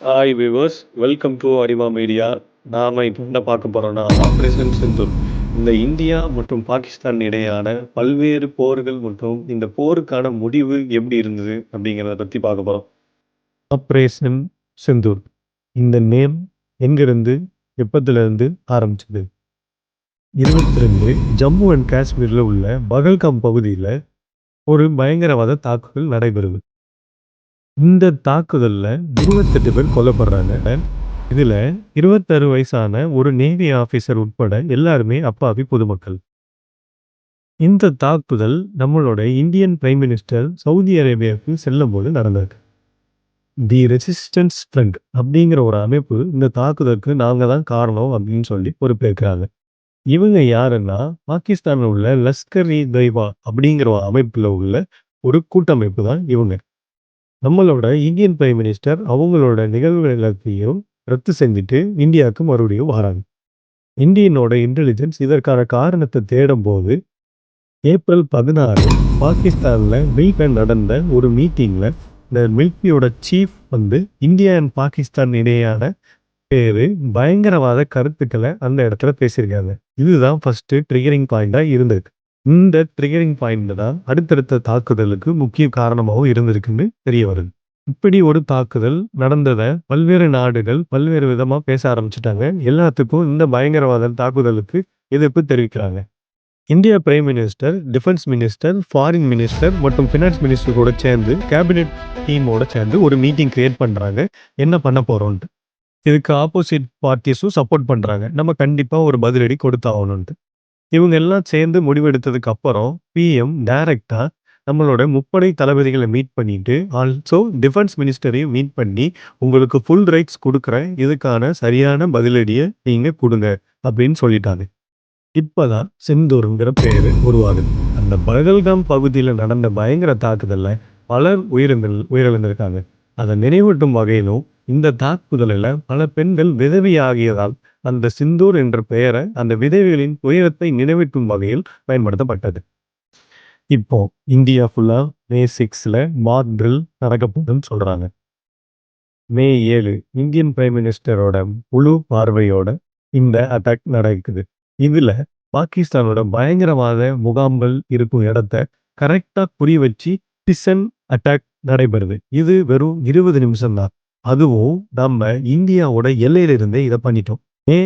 Hi viewers, welcome to அறிவா media. நாம இப்போ என்ன பார்க்க போறோம்னா, ஆபரேஷன் சிந்தூர். இந்த இந்தியா மற்றும் பாகிஸ்தான் இடையேயான பல்வேறு போர்கள் மற்றும் இந்த போருக்கான முடிவு எப்படி இருந்தது அப்படிங்கிறத பத்தி பார்க்க போறோம். ஆபரேஷன் சிந்தூர் இந்த நேம் எங்கிருந்து எப்பத்திலிருந்து ஆரம்பிச்சது? 22 ஜம்மு அண்ட் காஷ்மீர்ல உள்ள பகல்காம் பகுதியில் ஒரு பயங்கரவாத தாக்குதல் நடைபெறுது. இந்த தாக்குதல்ல 28 பேர் கொல்லப்படுறாங்க. இதுல 26 வயசான ஒரு நேவி ஆபீசர் உட்பட எல்லாருமே அப்பாவி பொதுமக்கள். இந்த தாக்குதல் நம்மளோட இந்தியன் பிரைம் மினிஸ்டர் சவுதி அரேபியாவுக்கு செல்லும் போது நடந்தது. தி ரெசிஸ்டன்ஸ் ஃப்ரண்ட் அப்படிங்கிற ஒரு அமைப்பு இந்த தாக்குதலுக்கு நாங்க தான் காரணம் அப்படின்னு சொல்லி பொறுப்பேற்கிறாங்க. இவங்க யாருன்னா, பாகிஸ்தான்ல உள்ள லஷ்கர் இ தொய்பா அப்படிங்கிற ஒரு அமைப்புல உள்ள ஒரு கூட்டமைப்பு தான் இவங்க. நம்மளோட இந்தியன் பிரைம் மினிஸ்டர் அவங்களோட நிகழ்வுகள் எல்லாத்தையும் ரத்து செஞ்சுட்டு இந்தியாவுக்கு மறுபடியும் வராங்க. இந்தியனோட இன்டெலிஜென்ஸ் இதற்கான காரணத்தை தேடும் போது ஏப்ரல் 16 பாகிஸ்தான்ல மில்க்ல நடந்த ஒரு மீட்டிங்ல இந்த மில்கியோட சீஃப் இந்தியா அண்ட் பாகிஸ்தான் இடையான பேரு பயங்கரவாத கருத்துக்களை அந்த இடத்துல பேசியிருக்காங்க. இதுதான் ஃபர்ஸ்ட் ட்ரிகரிங் பாயிண்டா இருந்தது. இந்த ட்ரிகரிங் பாயிண்ட் தான் அடுத்தடுத்த தாக்குதலுக்கு முக்கிய காரணமாகவும் இருந்திருக்குன்னு தெரிய வருது. இப்படி ஒரு தாக்குதல் நடந்ததை பல்வேறு நாடுகள் பல்வேறு விதமா பேச ஆரம்பிச்சுட்டாங்க. எல்லாத்துக்கும் இந்த பயங்கரவாத தாக்குதலுக்கு எதிர்ப்பு தெரிவிக்கிறாங்க. India prime minister, defence minister, foreign minister மற்றும் ஃபினான்ஸ் மினிஸ்டர் கூட சேர்ந்து கேபினெட் டீமோட சேர்ந்து ஒரு மீட்டிங் கிரியேட் பண்றாங்க. என்ன பண்ண போறோம்ட்டு. இதுக்கு ஆப்போசிட் பார்ட்டிஸும் சப்போர்ட் பண்றாங்க. நம்ம கண்டிப்பா ஒரு பதிலடி கொடுத்தாகணும்ட்டு. இவங்க எல்லாம் சேர்ந்து முடிவெடுத்ததுக்கு அப்புறம் பிஎம் டைரக்டா நம்மளோட முப்படை தளபதிகளை மீட் பண்ணிட்டு, ஆல்சோ டிஃபென்ஸ் மினிஸ்டரையும் மீட் பண்ணி, உங்களுக்கு ஃபுல் ரைட்ஸ் கொடுக்குறேன், இதுக்கான சரியான பதிலடியை நீங்க கொடுங்க அப்படின்னு சொல்லிட்டாங்க. இப்பதான் சிந்தூருங்கிற பேரு உருவாகுது. அந்த பகல்காம் பகுதியில் நடந்த பயங்கர தாக்குதல்ல பலர் உயிரிழந்திருக்காங்க. அதை நினைவூட்டும் வகையிலும் இந்த தாக்குதலில் பல பெண்கள் விதவையாகியதால் அந்த சிந்தூர் என்ற பெயரை அந்த விதவைகளின் துயரத்தை நினைவூட்டும் வகையில் பயன்படுத்தப்பட்டது. இப்போ இந்தியா ஃபுல்லா மே 6ல மாக் ட்ரில் நடக்க போகுதுன்னு சொல்றாங்க. மே 7 இந்தியன் பிரைம் மினிஸ்டரோட முழு பார்வையோட இந்த அட்டாக் நடக்குது. இதுல பாகிஸ்தானோட பயங்கரவாத முகாம்கள் இருக்கும் இடத்த கரெக்டா குறி வச்சு டிசன் அட்டாக் நடைபெறுது. இது வெறும் 20 நிமிஷம் தான். அதுவும் நம்ம இந்தியாவோட எல்லையிலிருந்தே இதை பண்ணிட்டோம். மே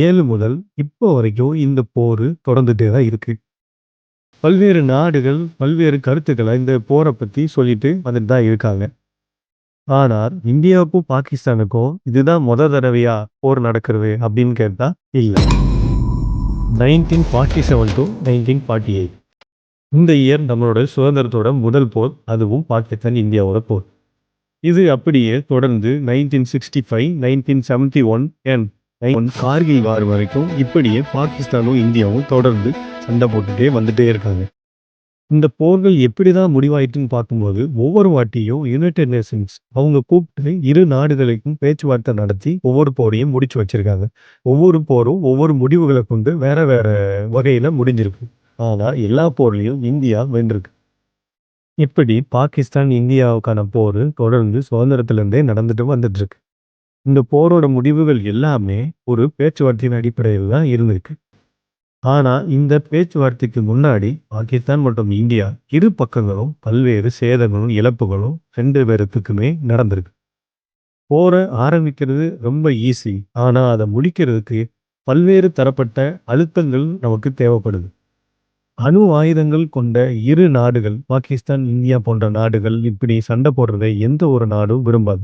7 முதல் இப்போ வரைக்கும் இந்த போர் தொடர்ந்துட்டே தான் இருக்கு. பல்வேறு நாடுகள் பல்வேறு கருத்துக்களை இந்த போரை பத்தி சொல்லிட்டு வந்துட்டு தான் இருக்காங்க. ஆனால் இந்தியாவுக்கும் பாகிஸ்தானுக்கும் இதுதான் தடவையா போர் நடக்கிறது அப்படின்னு கேட்டா இல்ல. 1947 to 1948 இந்த இயர் நம்மளோட சுதந்திரத்தோட முதல் போர், அதுவும் பாகிஸ்தான் இந்தியாவோட போர். இது அப்படியே தொடர்ந்து 1965, 1971 and கார்கில் வார் வரைக்கும் இப்படியே பாகிஸ்தானும் இந்தியாவும் தொடர்ந்து சண்டை போட்டுட்டே வந்துட்டே இருக்காங்க. இந்த போர்கள் எப்படிதான் முடிவாயிட்டுன்னு பார்க்கும்போது ஒவ்வொரு வாட்டியும் யுனைடெட் நேஷன்ஸ் அவங்க கூப்பிட்டு இரு நாடுகளுக்கும் பேச்சுவார்த்தை நடத்தி ஒவ்வொரு போரையும் முடிச்சு வச்சிருக்காங்க. ஒவ்வொரு போரும் ஒவ்வொரு முடிவுகளை கொண்டு வேற வேற வகையில முடிஞ்சிருக்கு. ஆனா எல்லா போர்லயும் இந்தியா வென்றிருக்கு. இப்படி பாகிஸ்தான் இந்தியாவுக்கான போர் தொடர்ந்து சுதந்திரத்திலிருந்தே நடந்துட்டு வந்துட்டு இருக்கு. இந்த போரோட முடிவுகள் எல்லாமே ஒரு பேச்சுவார்த்தையின் அடிப்படையில் தான் இருந்திருக்கு. ஆனா இந்த பேச்சுவார்த்தைக்கு முன்னாடி பாகிஸ்தான் மற்றும் இந்தியா இரு பக்கங்களும் பல்வேறு சேதங்களும் இழப்புகளும் 2 பேருக்குமே நடந்திருக்கு. போரை ஆரம்பிக்கிறது ரொம்ப ஈஸி. ஆனா அதை முடிக்கிறதுக்கு பல்வேறு தரப்பட்ட அழுத்தங்கள் நமக்கு தேவைப்படுது. அணு ஆயுதங்கள் கொண்ட இரு நாடுகள், பாகிஸ்தான் இந்தியா போன்ற நாடுகள் இப்படி சண்டை போடுறதை எந்த ஒரு நாடும் விரும்பாது.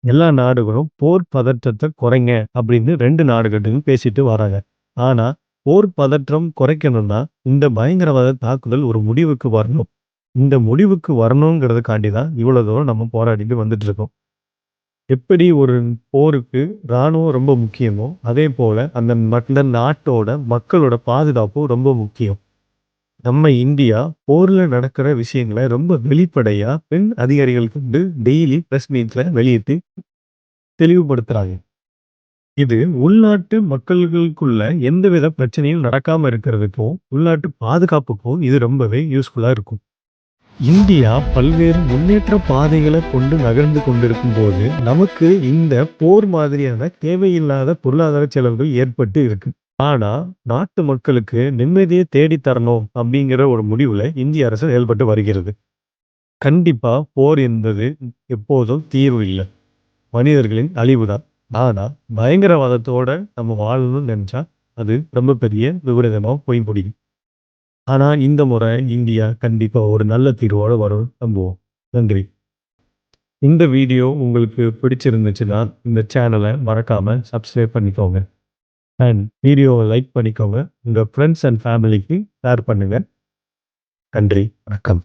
எல்லா நாடுகளும் போர் பதற்றத்தை குறைங்க அப்படின்னு 2 நாடுகளையும் பேசிட்டு வராங்க. ஆனா போர் பதற்றம் குறைக்கணும்னா இந்த பயங்கரவாத தாக்குதல் ஒரு முடிவுக்கு வரணும். இந்த முடிவுக்கு வரணுங்கிறதுக்காண்டி தான் இவ்வளவு தூரம் நம்ம போராடிட்டு வந்துட்டு இருக்கோம். எப்படி ஒரு போருக்கு இராணுவம் ரொம்ப முக்கியமோ அதே போல அந்த நாட்டோட மக்களோட பாதுகாப்பும் ரொம்ப முக்கியம். நம்ம இந்தியா போர்ல நடக்கிற விஷயங்களை ரொம்ப வெளிப்படையா பெண் அதிகாரிகள் கொண்டு டெய்லி பிரஸ் மீட்ல வெளியிட்டு தெளிவுபடுத்துறாங்க. இது உள்நாட்டு மக்களுக்குள்ள எந்தவித பிரச்சனையும் நடக்காம இருக்கிறதுக்கும், உள்நாட்டு பாதுகாப்புக்கும் இது ரொம்பவே யூஸ்ஃபுல்லா இருக்கும். இந்தியா பல்வேறு முன்னேற்ற பாதைகளை கொண்டு நகர்ந்து கொண்டிருக்கும் போது நமக்கு இந்த போர் மாதிரியான தேவையில்லாத பொருளாதார செலவுகள் ஏற்பட்டு இருக்கு. ஆனா நாட்டு மக்களுக்கு நிம்மதியை தேடி தரணும் அப்படிங்கிற ஒரு முடிவுல இந்திய அரசு செயல்பட்டு வருகிறது. கண்டிப்பா போர் என்பது எப்போதும் தீர்வு இல்லை, மனிதர்களின் அழிவுதான். ஆனா பயங்கரவாதத்தோட நம்ம வாழணும்னு நினைச்சா அது ரொம்ப பெரிய விபரீதமா போய் முடியும். ஆனா இந்த முறை இந்தியா கண்டிப்பா ஒரு நல்ல தீர்வோட வரும் நம்புவோம். நன்றி. இந்த வீடியோ உங்களுக்கு பிடிச்சிருந்துச்சுன்னா இந்த சேனலை மறக்காம சப்ஸ்கிரைப் பண்ணிக்கோங்க. அண்ட் வீடியோவை லைக் பண்ணிக்கோங்க. உங்க ஃப்ரெண்ட்ஸ் அண்ட் ஃபேமிலிக்கு ஷேர் பண்ணுங்க. நன்றி. வணக்கம்.